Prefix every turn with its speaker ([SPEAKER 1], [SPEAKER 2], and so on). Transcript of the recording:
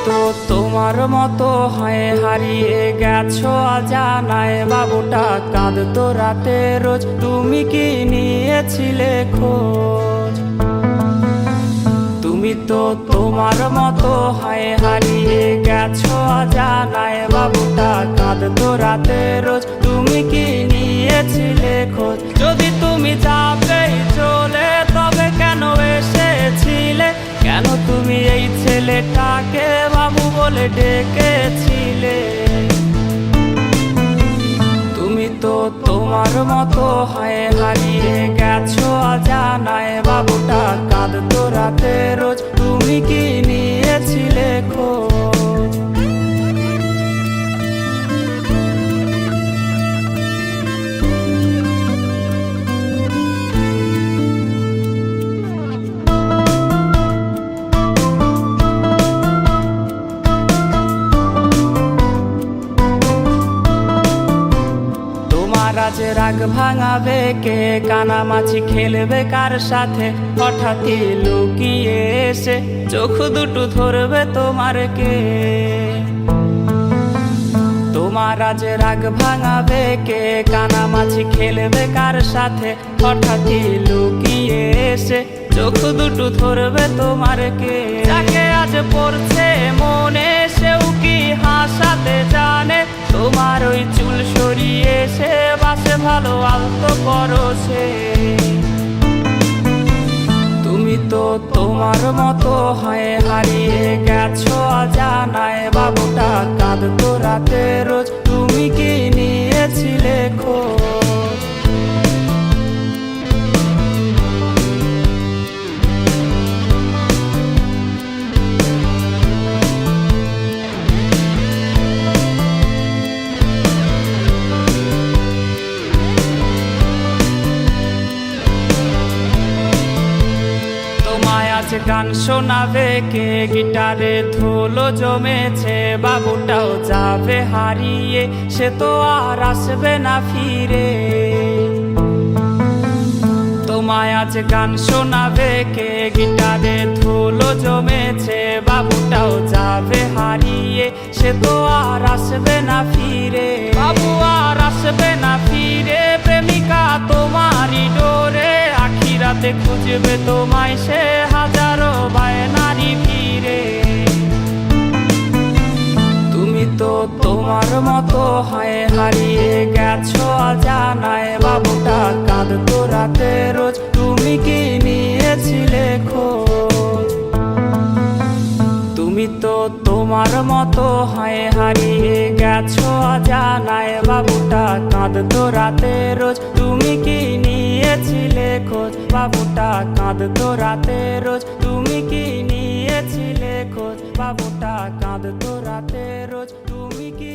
[SPEAKER 1] তো তোমার মতো হয়ে হারিয়ে গেছো অজানায়, বাবুটা কাঁদতো রাতে রোজ, তুমি কি নিয়েছিলে খোঁজ? তুমি তো তোমার মতো হয়ে হারিয়ে গেছো অজানায়, বাবুটা কাঁদতো রাতে রোজ, তুমি কি নিয়েছিলে খোঁজ? যদি তুমি যাবেই চলে তবে কেন এসেছিলে? কেন তুমি এই ছেলেটাকে বাবু বলে ডেকেছিলে? তুমি তো তোমার মতো হয়ে হারিয়ে গেছো অজানায়, বাবুটা কাঁদতো রাতে রোজ, তুমি কি নিয়েছিলে খোঁজ? আজ রাগ ভাঙাবে কে? কানামাছি খেলবে কার সাথে? হঠাৎই লুকিয়ে এসে চোখ দুটো ধরবে তোমার কে? তোমার আজ রাগ ভাঙাবে কে? কানামাছি খেলবে কার সাথে? হঠাৎই লুকিয়ে এসে চোখ দুটো ধরবে তোমার কে? যাকে আজ পড়ছে মনে সেও কি হাসাতে জানে? তোমার ওই চুল সরিয়ে সে বাসে ভালো আলতো করো সে। তুমি তো তোমার মতো হয়ে হারিয়ে গেছো অজানায়, বাবুটা কাঁদতো রাতে রোজ, তুমি কি নিয়েছিলে খোঁজ? আজ গান শোনাবে কে? গিটারে ধুলো জমেছে, বাবুটাও যাবে হারিয়ে, সে তো আর আসবে না ফিরে। তোমায় আজ গান শোনাবে কে? গিটারে ধুলো জমেছে, বাবুটাও যাবে হারিয়ে, সে তো আর আসবে না ফিরে। বাবু আর আসবে না ফিরে, প্রেমিকা তোমারই ডোরে, আখিরাতে খুঁজবে তোমায় সে হাজারো বায়নারি ফিরে। তুমি তো তোমার মতো হয়ে হারিয়ে গেছো অজানায়, বাবুটা কাঁদতো রাতে রোজ, তুমি কি নিয়েছিলে খোঁজ? তুমি তো তোমার মতো হয়ে হারিয়ে গেছো অজানায়, বাবুটা কাঁদতো রাতে রোজ, তুমি কি নিয়েছিলে খোঁজ? বাবুটা কাঁদতো রাতে রোজ, তুমি কি নিয়েছিলে খোঁজ? বাবুটা কাঁদতো রাতে রোজ, তুমি কি